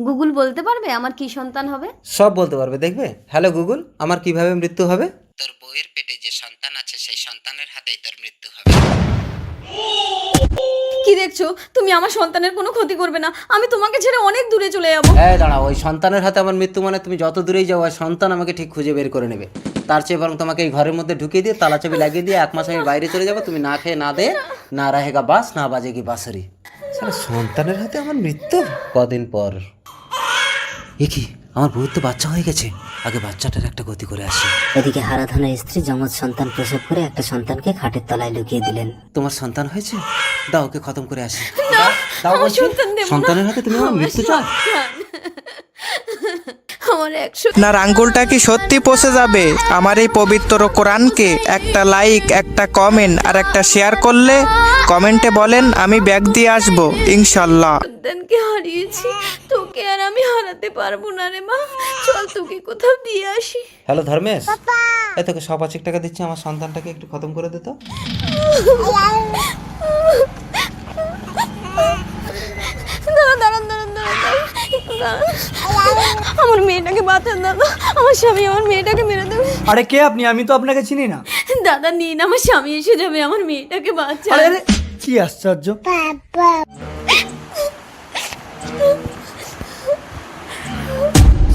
Google বলতে পারবে আমার কি সন্তান হবে? সব বলতে পারবে, দেখবে। হ্যালো গুগল, আমার কিভাবে মৃত্যু হবে? তোর বউয়ের পেটে যে সন্তান আছে সেই সন্তানের হাতেই তোর মৃত্যু হবে। কি দেখছো? তুমি আমার সন্তানের কোনো ক্ষতি করবে না, আমি তোমাকে ছেড়ে অনেক দূরে চলে যাবো। এই দাঁড়াও, ওই সন্তানের হাতে আমার মৃত্যু মানে তুমি যত দূরেই যাও ওই সন্তান আমাকে ঠিক খুঁজে বের করে নেবে। তার চেয়ে বরং তোমাকে এই ঘরের মধ্যে ঢুকিয়ে দিয়ে তালা চাবি লাগিয়ে দিয়ে 1 মাস আমি বাইরে চলে যাবো, তুমি না খেয়ে না দে, না রাহেগা বাস না বাজেগি বাঁশরি। শালা সন্তানের হাতে আমার মৃত্যু কদিন পর। এ কি, আমার বউয়ের তো বাচ্চা হয়ে গেছে, আগে বাচ্চাটার একটা গতি করে আসি। এদিকে হারাধনের স্ত্রী যমজ সন্তান প্রসব করে একটা সন্তানকে খাটের তলায় লুকিয়ে দিলেন। তোমার সন্তান হয়েছে, দাও ওকে খতম করে আসি। দাও বলছি। সন্তান দেবো না। সন্তানের হাতে তুমি আমার মৃত্যু চাও? আমার 100 আপনার আঙ্গুলটা কি সত্যি পচে যাবে? আমার এই পবিত্র কোরআনকে একটা লাইক, একটা কমেন্ট আর একটা শেয়ার করলে কমেন্টে বলেন আমি ব্যাগ দিয়ে আসবো ইনশাল্লাহ। সন্তানকে হারিয়েছি, তোকে আর আমি হারাতে পারবো না রে মা। চল তোকে কোথাও দিয়ে আসি। হ্যালো ধর্মেশ, এই তোকে 150 টাকা দিচ্ছি, আমার সন্তানটাকে একটু খতম করে দে তো। আমার মেয়েটাকে বাঁচান দাদা, আমার স্বামী আমার মেয়েটাকে মেরে দেবে। আরে কে আপনি? আমি তো আপনাকে চিনি না। দাদা নিন, আমার স্বামী এসে যাবে, আমার মেয়েটাকে বাঁচান। আরে আরে কি আশ্চর্য!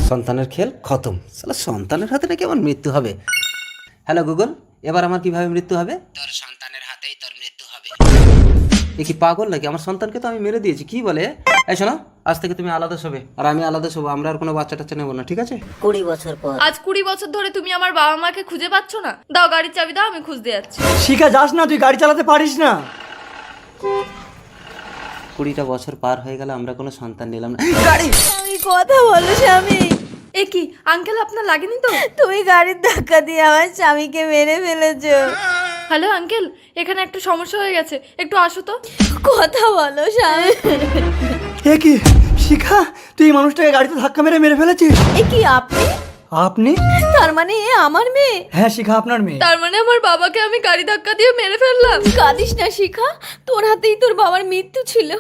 সন্তানের খেল খতম। শালা সন্তানের হাতে নাকি আমার মৃত্যু হবে। হ্যালো গুগল, এবার আমার কিভাবে মৃত্যু হবে? তোর সন্তানের হাতেই তোর মৃত্যু হবে। এ কি পাগল নাকি? আমার সন্তানকে তো আমি মেরে দিয়েছি। কি বলে? এই শোনো, আজ থেকে তুমি আলাদা শোবে আর আমি আলাদা শোবো, আমরা আর কোনো বাচ্চা টাচ্চা নেবো না, ঠিক আছে? 20 বছর পর আজ 20 বছর ধরে তুমি আমার বাবা মাকে খুঁজে পাচ্ছ না? দাও গাড়ির চাবি দাও, আমি খুঁজতে যাচ্ছি। শিখা যাস না, তুই গাড়ি চালাতে পারিস না। 20টা বছর পার হয়ে গেল, আমরা কোনো সন্তান নিলাম না। আমি কথা বলো স্বামী, এ কি আঙ্কেল, আপনার লাগেনি তো? তুমি গাড়ির ধাক্কা দিয়ে আমার স্বামীকে মেরে ফেলেছো। হ্যালো আঙ্কেল, এখানে একটা সমস্যা হয়ে গেছে, একটু আসো তো। কথা বলো স্বামী। এ কি শিখা, তুই এই মানুষটাকে গাড়িতে ধাক্কা মেরে মেরে ফেলেছিস? এ কি আপনি? আপনি? তার মানে এ আমার মেয়ে? হ্যাঁ শিখা, আপনার মেয়ে। তার মানে আমার বাবাকে আমি গাড়ি ধাক্কা দিয়ে মেরে ফেললাম? কাঁদিস না শিখা, তোর হাতেই তোর বাবার মৃত্যু ছিল।